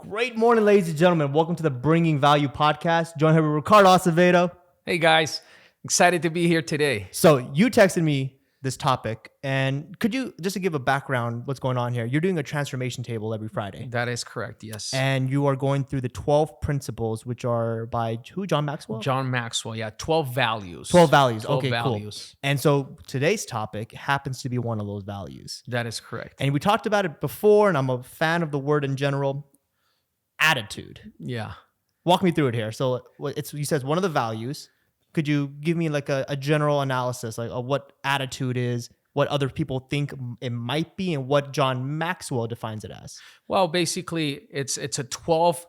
Great morning, ladies and gentlemen. Welcome to the Bringing Value podcast. Joined here with Ricardo Acevedo. Hey guys, excited to be here today. So you texted me this topic, and could you, just to give a background, what's going on here? You're doing a transformation table every Friday. That is correct, yes. And you are going through the 12 principles, which are by who? John Maxwell? John Maxwell, yeah. 12 values. 12 values. 12 okay, values. Cool. And so today's topic happens to be one of those values. That is correct. And we talked about it before, and I'm a fan of the word in general. Attitude. Yeah. Walk me through it here. So you said one of the values. Could you give me like a general analysis, like of what attitude is, what other people think it might be, and what John Maxwell defines it as? Well, basically, it's a 12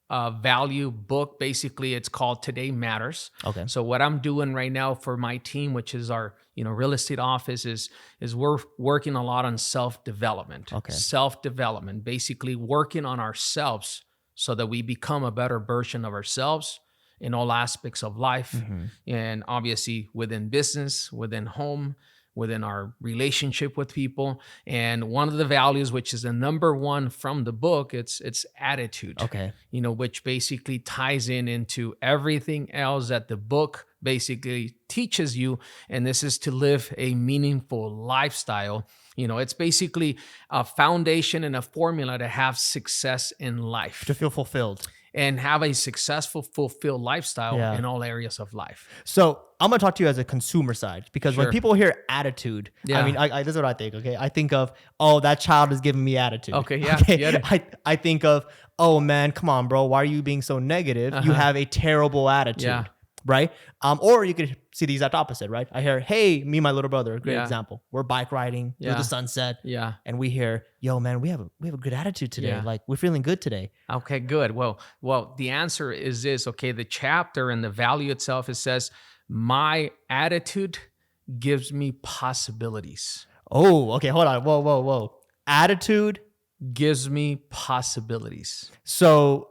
value book. Basically, it's called Today Matters. Okay. So what I'm doing right now for my team, which is our real estate office, is we're working a lot on self-development. Okay. Self-development, basically working on ourselves so that we become a better version of ourselves in all aspects of life. Mm-hmm. And obviously within business, within home, within our relationship with people. And one of the values, which is the number one from the book, it's attitude. Okay. Which basically ties into everything else that the book basically teaches you. And this is to live a meaningful lifestyle. It's basically a foundation and a formula to have success in life. To feel fulfilled. And have a successful, fulfilled lifestyle in all areas of life. So I'm going to talk to you as a consumer side, because when people hear attitude, I mean, this is what I think, okay? I think of, oh, that child is giving me attitude. Okay, yeah. Okay? I think of, oh, man, come on, bro. Why are you being so negative? You have a terrible attitude. Yeah. Right? Or you could see the exact opposite, right? I hear, hey, me and my little brother, great example. We're bike riding through the sunset. Yeah. And we hear, yo, man, we have a good attitude today. Yeah. Like, we're feeling good today. Okay, good. Well, the answer is this, okay? The chapter and the value itself, it says, my attitude gives me possibilities. Oh, okay. Hold on. Whoa. Attitude gives me possibilities. So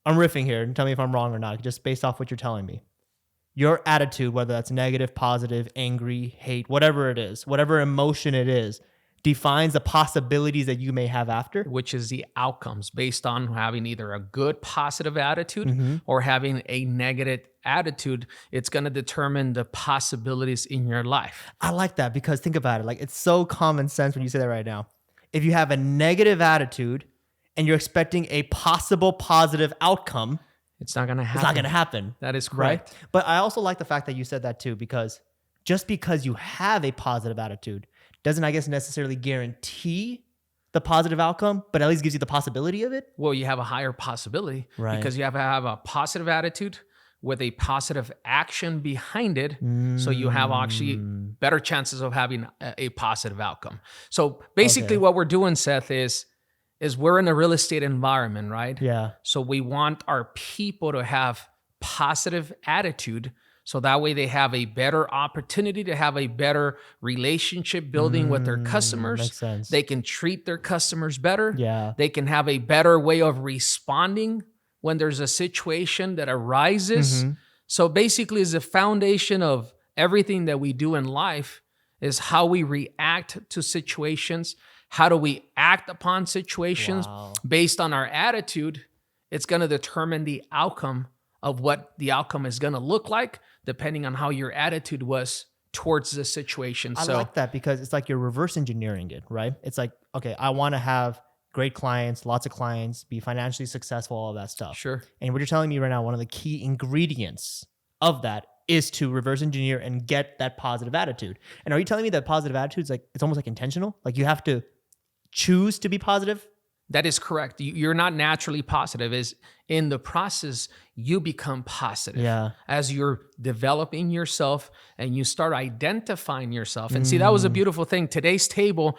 I'm riffing here, and tell me if I'm wrong or not, just based off what you're telling me. Your attitude, whether that's negative, positive, angry, hate, whatever it is, whatever emotion it is, defines the possibilities that you may have after. Which is the outcomes based on having either a good positive attitude or having a negative attitude. It's going to determine the possibilities in your life. I like that, because think about it. Like, it's so common sense when you say that right now. If you have a negative attitude and you're expecting a possible positive outcome, it's not going to happen. It's not going to happen. That is correct. Right? But I also like the fact that you said that too, because just because you have a positive attitude doesn't, I guess, necessarily guarantee the positive outcome, but at least gives you the possibility of it. Well, you have a higher possibility, right? Because you have to have a positive attitude with a positive action behind it. So you have actually better chances of having a positive outcome. So basically what we're doing, Seth, is we're in a real estate environment, right? Yeah. So we want our people to have positive attitude, so that way they have a better opportunity to have a better relationship building with their customers. Makes sense. They can treat their customers better. Yeah. They can have a better way of responding when there's a situation that arises. So basically, it's the foundation of everything that we do in life is how we react to situations. How do we act upon situations? Based on our attitude? It's going to determine the outcome of what the outcome is going to look like, depending on how your attitude was towards the situation. I like that, because it's like you're reverse engineering it, right? It's like, okay, I want to have great clients, lots of clients, be financially successful, all that stuff. Sure. And what you're telling me right now, one of the key ingredients of that is to reverse engineer and get that positive attitude. And are you telling me that positive attitude is like, it's almost like intentional? Like, you have to choose to be positive? That is correct. You're not naturally positive. Is in the process, you become positive. Yeah. As you're developing yourself and you start identifying yourself. And see, that was a beautiful thing. Today's table,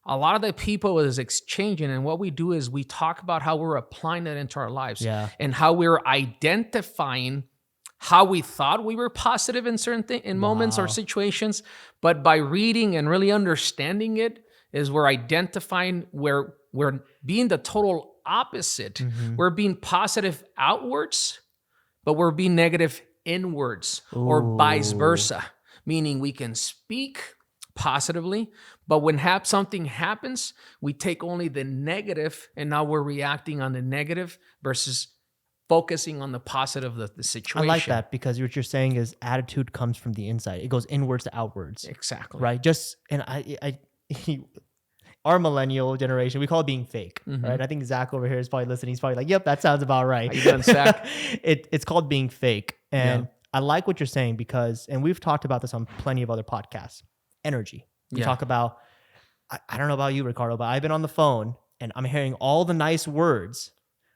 a lot of the people is exchanging. And what we do is we talk about how we're applying it into our lives. And how we're identifying how we thought we were positive in certain in moments or situations. But by reading and really understanding it, is we're identifying where we're being the total opposite. We're being positive outwards, but we're being negative inwards, or vice versa. Meaning we can speak positively, But when something happens, we take only the negative, and now we're reacting on the negative versus focusing on the positive of the situation. I like that, because what you're saying is attitude comes from the inside. It goes inwards to outwards. Exactly. Right? Our millennial generation, we call it being fake, right? I think Zach over here is probably listening. He's probably like, yep, that sounds about right. How you doing, Zach? It's called being fake. And I like what you're saying because, and we've talked about this on plenty of other podcasts, energy. We talk about, I don't know about you, Ricardo, but I've been on the phone and I'm hearing all the nice words,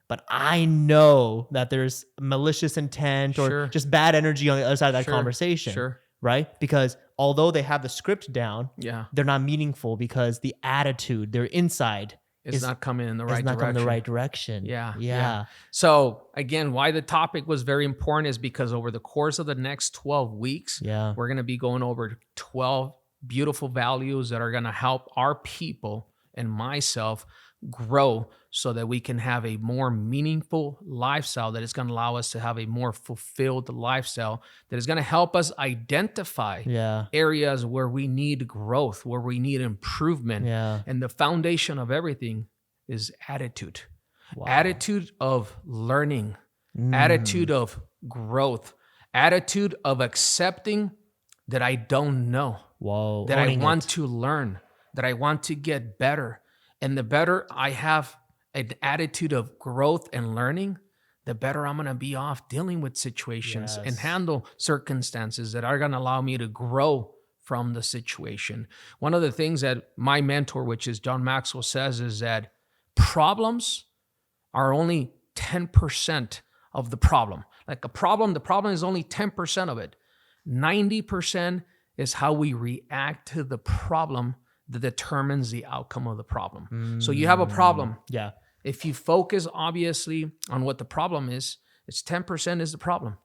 but I know that there's malicious intent or just bad energy on the other side of that conversation. Right? Because although they have the script down, they're not meaningful because the attitude, their inside is not coming in the right direction. Yeah. So again, why the topic was very important is because over the course of the next 12 weeks, we're going to be going over 12 beautiful values that are going to help our people and myself grow so that we can have a more meaningful lifestyle that is going to allow us to have a more fulfilled lifestyle that is going to help us identify areas where we need growth, where we need improvement. And the foundation of everything is attitude. Attitude of learning, attitude of growth, attitude of accepting that I don't know, that I want to learn, that I want to get better. And the better I have an attitude of growth and learning, the better I'm going to be off dealing with situations and handle circumstances that are going to allow me to grow from the situation. One of the things that my mentor, which is John Maxwell, says is that problems are only 10% of the problem. Like the problem is only 10% of it. 90% is how we react to the problem that determines the outcome of the problem. So you have a problem. If you focus obviously on what the problem is, it's 10% is the problem.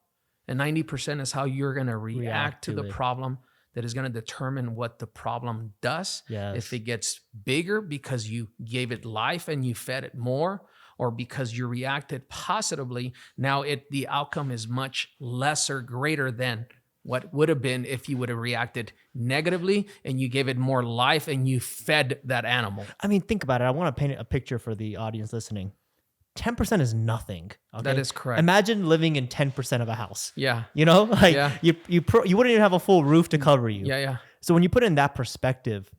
And 90% is how you're going to react to the problem that is going to determine what the problem does. If it gets bigger because you gave it life and you fed it more, or because you reacted positively, now the outcome is much less or greater than what would have been if you would have reacted negatively and you gave it more life and you fed that animal. I mean, think about it. I want to paint a picture for the audience listening. 10% is nothing. Okay? That is correct. Imagine living in 10% of a house. You know, like you wouldn't even have a full roof to cover you. So when you put it in that perspective,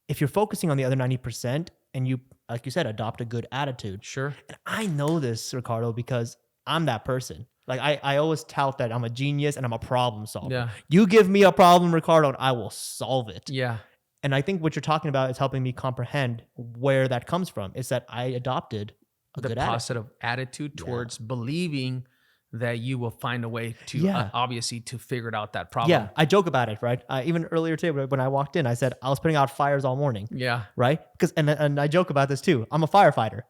if you're focusing on the other 90% and you, like you said, adopt a good attitude. And I know this, Ricardo, because I'm that person. Like I always tout that I'm a genius and I'm a problem solver. You give me a problem, Ricardo, and I will solve it. And I think what you're talking about is helping me comprehend where that comes from. It's that I adopted a good positive attitude towards believing that you will find a way to obviously to figure out that problem. I joke about it, right? Even earlier today when I walked in, I said I was putting out fires all morning. Right? Because and I joke about this too. I'm a firefighter.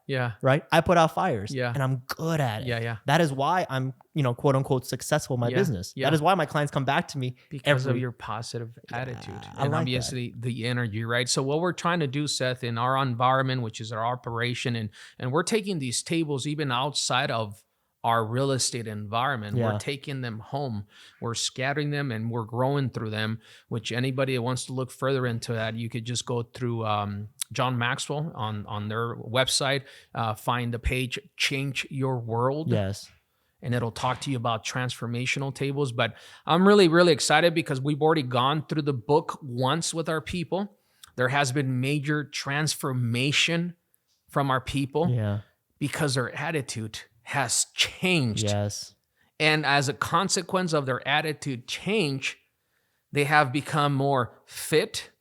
Right? I put out fires. And I'm good at it. That is why I'm, quote unquote successful in my business. That is why my clients come back to me because of your positive attitude and obviously the energy, right? So what we're trying to do, Seth, in our environment, which is our operation, and we're taking these tables even outside of our real estate environment. We're taking them home. We're scattering them and we're growing through them, which anybody that wants to look further into that, you could just go through John Maxwell on their website, find the page, Change Your World. And it'll talk to you about transformational tables. But I'm really, really excited because we've already gone through the book once with our people. There has been major transformation from our people because their attitude has changed. And as a consequence of their attitude change, they have become more fit.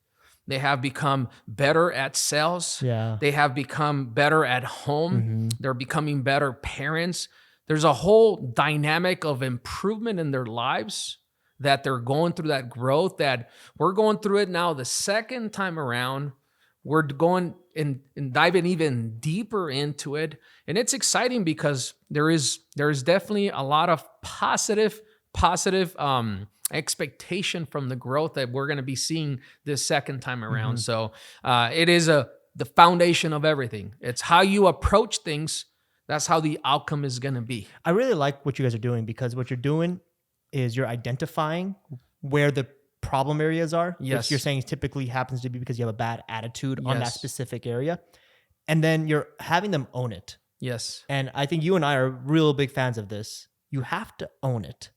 They have become better at sales. They have become better at home. They're becoming better parents. There's a whole dynamic of improvement in their lives that they're going through, that growth that we're going through it now the second time around. We're going and diving even deeper into it. And it's exciting because there's definitely a lot of positive expectation from the growth that we're going to be seeing this second time around. So it is the foundation of everything. It's how you approach things. That's how the outcome is going to be. I really like what you guys are doing because what you're doing is you're identifying where the problem areas are, Yes. which you're saying typically happens to be because you have a bad attitude on that Yes. specific area. And then you're having them own it. Yes. And I think you and I are real big fans of this. You have to own it.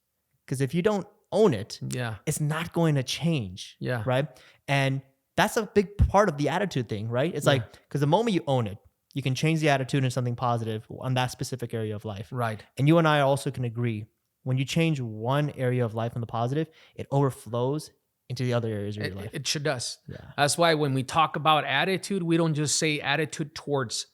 Because if you don't own it, Yeah. it's not going to change. Yeah. Right. And that's a big part of the attitude thing, right? It's like, because the moment you own it, you can change the attitude into something positive on that specific area of life. Right. And you and I also can agree, when you change one area of life on the positive, it overflows into the other areas of your life. It sure does. Yeah. That's why when we talk about attitude, we don't just say attitude towards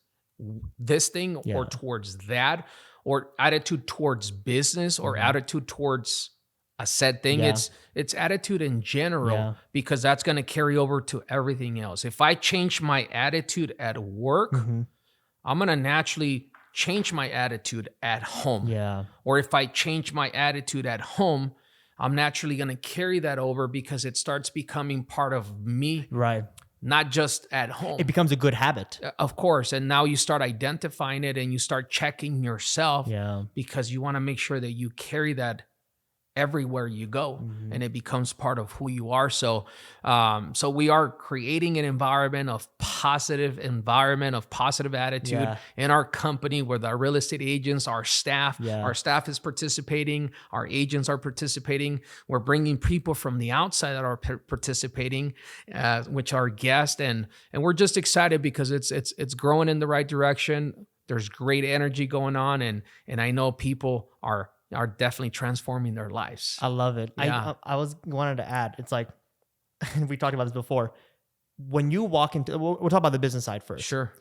this thing or towards that, or attitude towards business or attitude towards a said thing. Yeah. It's attitude in general, Yeah. because that's going to carry over to everything else. If I change my attitude at work, I'm going to naturally change my attitude at home. Yeah. Or if I change my attitude at home, I'm naturally going to carry that over because it starts becoming part of me, Right. not just at home. It becomes a good habit. Of course. And now you start identifying it and you start checking yourself, Yeah. because you want to make sure that you carry that everywhere you go, and it becomes part of who you are. So we are creating an environment of positive attitude in our company, with our real estate agents, our staff. Our staff is participating, our agents are participating. We're bringing people from the outside that are participating, which are guests, and we're just excited because it's growing in the right direction. There's great energy going on, and I know people are definitely transforming their lives. I love it. Yeah. I wanted to add, it's like, we talked about this before. When you walk into, we'll talk about the business side first. Sure.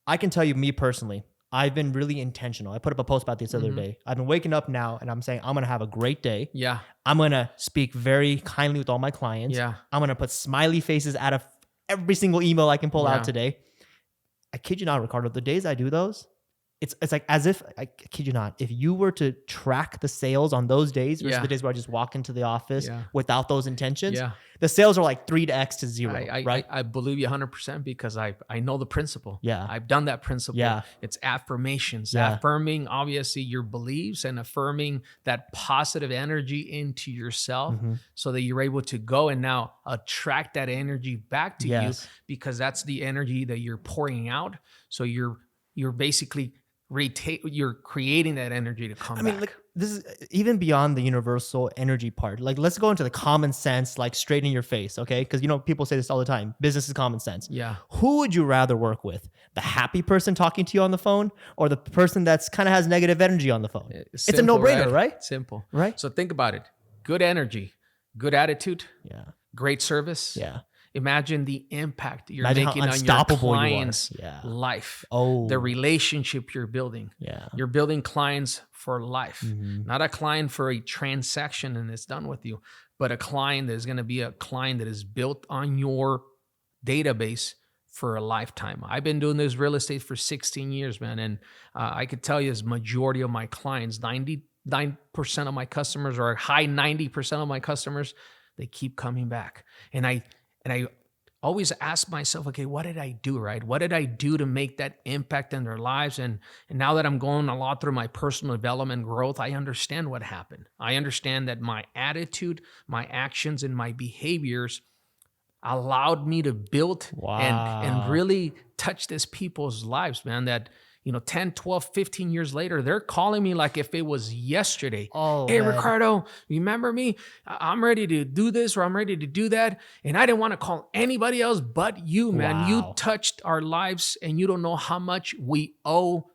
I can tell you, me personally, I've been really intentional. I put up a post about this the other day. I've been waking up now and I'm saying, I'm going to have a great day. Yeah. I'm going to speak very kindly with all my clients. Yeah. I'm going to put smiley faces out of every single email I can pull out today. I kid you not, Ricardo, the days I do those, it's like as if, I kid you not, if you were to track the sales on those days versus the days where I just walk into the office without those intentions, the sales are like 3x to 0, right? I believe you 100% because I know the principle. Yeah. I've done that principle. Yeah. It's affirmations, affirming obviously your beliefs and affirming that positive energy into yourself so that you're able to go and now attract that energy back to you, because that's the energy that you're pouring out. So you're basically you're creating that energy to come back. I mean, like, this is even beyond the universal energy part. Like, let's go into the common sense, like straight in your face, okay? Because, people say this all the time. Business is common sense. Yeah. Who would you rather work with? The happy person talking to you on the phone, or the person that's kind of has negative energy on the phone? It's a no-brainer, right? Simple. Right? So think about it. Good energy, good attitude, great service. Yeah. Imagine the impact you're Imagine making how on your unstoppable you are. client's life. Oh. The relationship you're building. Yeah. You're building clients for life, not a client for a transaction and it's done with you, but a client that is going to be a client that is built on your database for a lifetime. I've been doing this real estate for 16 years, man. And I could tell you as majority of my clients, 99% of my customers, or a high 90% of my customers, they keep coming back. And I always ask myself, okay, what did I do, right? What did I do to make that impact in their lives? And now that I'm going a lot through my personal development growth, I understand what happened. I understand that my attitude, my actions, and my behaviors allowed me to build and really touch these people's lives, man, that 10, 12, 15 years later, they're calling me like if it was yesterday. Oh, hey, man. Ricardo, remember me? I'm ready to do this or I'm ready to do that. And I didn't want to call anybody else but you, man. Wow. You touched our lives and you don't know how much we owe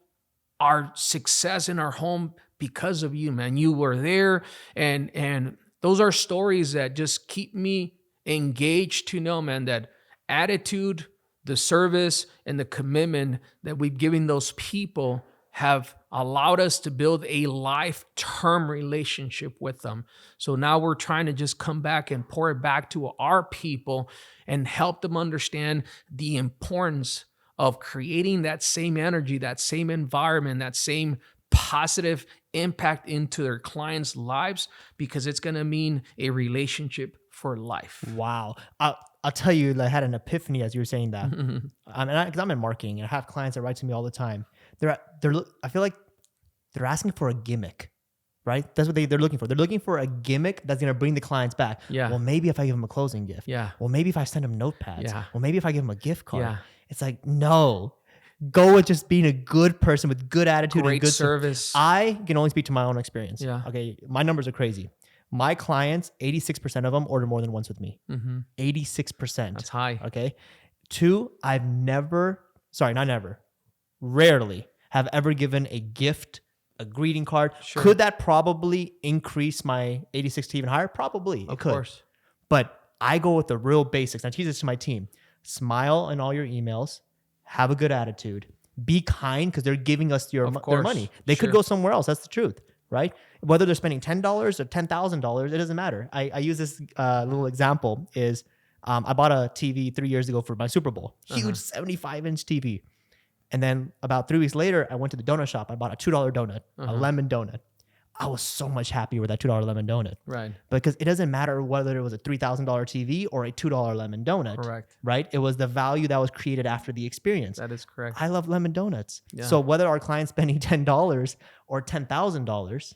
our success in our home because of you, man. You were there. And those are stories that just keep me engaged to know, man, that attitude, the service, and the commitment that we've given those people have allowed us to build a life-term relationship with them. So now we're trying to just come back and pour it back to our people and help them understand the importance of creating that same energy, that same environment, that same positive impact into their clients' lives, because it's going to mean a relationship for life. Wow. I'll tell you, I had an epiphany as you were saying that. Because I'm in marketing and I have clients that write to me all the time. I feel like they're asking for a gimmick. right? That's what they're looking for. They're looking for a gimmick that's going to bring the clients back. Yeah. Well, maybe if I give them a closing gift. Yeah. Well, maybe if I send them notepads. Yeah. Well, maybe if I give them a gift card. Yeah. It's like, no, go with just being a good person with good attitude Great and good service. I can only speak to my own experience. Yeah. Okay. My numbers are crazy. My clients, 86% of them order more than once with me. 86%. That's high. Okay. 2, rarely have ever given a gift, a greeting card. Sure. Could that probably increase my 86 to even higher? Probably. Of It could. course. But I go with the real basics. I teach this to my team. Smile in all your emails. Have a good attitude. Be kind because they're giving us their money. They could go somewhere else. That's the truth, right? Whether they're spending $10 or $10,000, it doesn't matter. I use this little example is I bought a TV 3 years ago for my Super Bowl. Huge 75-inch TV. And then about 3 weeks later, I went to the donut shop. I bought a $2 donut, a lemon donut. I was so much happier with that $2 lemon donut. Right. Because it doesn't matter whether it was a $3,000 TV or a $2 lemon donut. Correct. Right? It was the value that was created after the experience. That is correct. I love lemon donuts. Yeah. So whether our client's spending $10 or $10,000,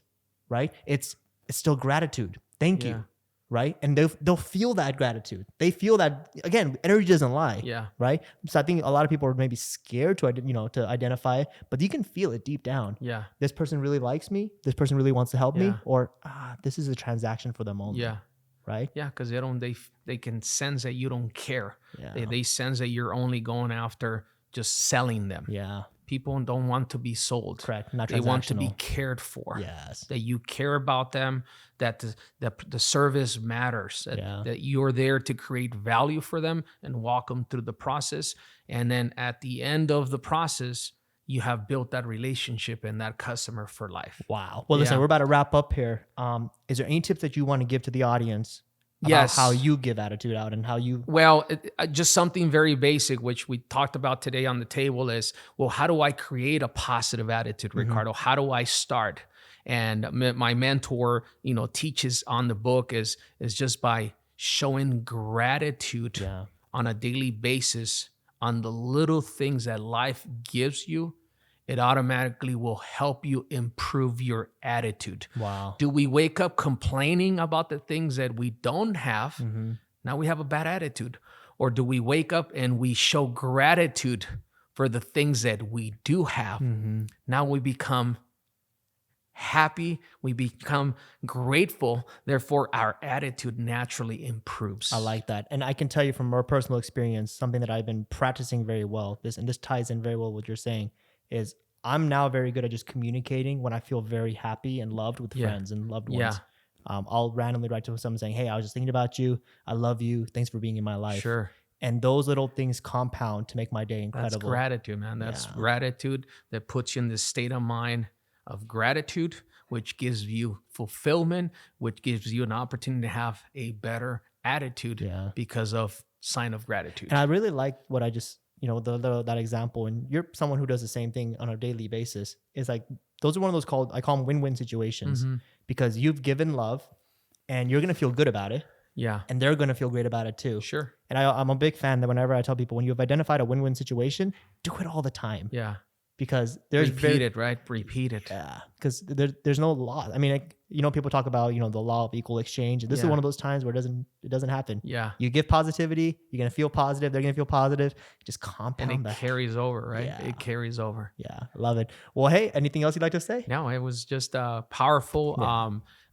right? It's still gratitude. Thank you. Right? And they'll feel that gratitude. They feel that, again, energy doesn't lie. Yeah. Right? So I think a lot of people are maybe scared to identify it, but you can feel it deep down. Yeah. This person really likes me. This person really wants to help me. Yeah. Or this is a transaction for them only. Yeah. Right? Yeah, because they can sense that you don't care. Yeah. They sense that you're only going after just selling them. Yeah. People don't want to be sold. Correct. Not They want to be transactional. cared for. Yes. That you care about them, that the service matters, that you're there to create value for them and walk them through the process. And then at the end of the process, you have built that relationship and that customer for life. Wow. Well, listen, we're about to wrap up here. Is there any tips that you want to give to the audience about how you give attitude out and how you... Well, just something very basic, which we talked about today on the table is, well, how do I create a positive attitude, Ricardo? How do I start? And my mentor, teaches on the book is just by showing gratitude on a daily basis on the little things that life gives you. It automatically will help you improve your attitude. Wow. Do we wake up complaining about the things that we don't have? Now we have a bad attitude. Or do we wake up and we show gratitude for the things that we do have? Now we become happy, we become grateful, therefore our attitude naturally improves. I like that. And I can tell you from more personal experience, something that I've been practicing very well, this ties in very well with what you're saying, is I'm now very good at just communicating when I feel very happy and loved with friends and loved ones. I'll randomly write to someone saying, hey, I was just thinking about you. I love you. Thanks for being in my life. Sure. And those little things compound to make my day incredible. That's gratitude, man. That's gratitude that puts you in this state of mind of gratitude, which gives you fulfillment, which gives you an opportunity to have a better attitude because of sign of gratitude. And I really like what I just, that example, and you're someone who does the same thing on a daily basis, is like, those are one of those I call them win-win situations because you've given love and you're going to feel good about it. Yeah. And they're going to feel great about it too. Sure. And I'm a big fan that whenever I tell people, when you've identified a win-win situation, do it all the time. Yeah. Because there's Repeat it. Yeah. Because there's no law. I mean, people talk about, the law of equal exchange. And this is one of those times where it doesn't happen. Yeah. You give positivity, you're going to feel positive. They're going to feel positive. Just compound and it that. carries over, right? Yeah. It carries over. Yeah. I love it. Well, hey, anything else you'd like to say? No, it was just a powerful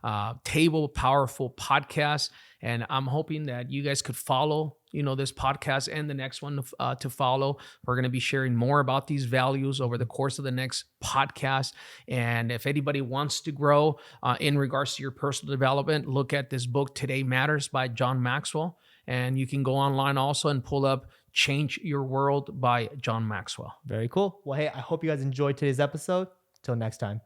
powerful podcast. And I'm hoping that you guys could follow, this podcast and the next one to follow. We're going to be sharing more about these values over the course of the next podcast. And if anybody wants to grow in regards to your personal development, look at this book, Today Matters by John Maxwell. And you can go online also and pull up Change Your World by John Maxwell. Very cool. Well, hey, I hope you guys enjoyed today's episode. Till next time.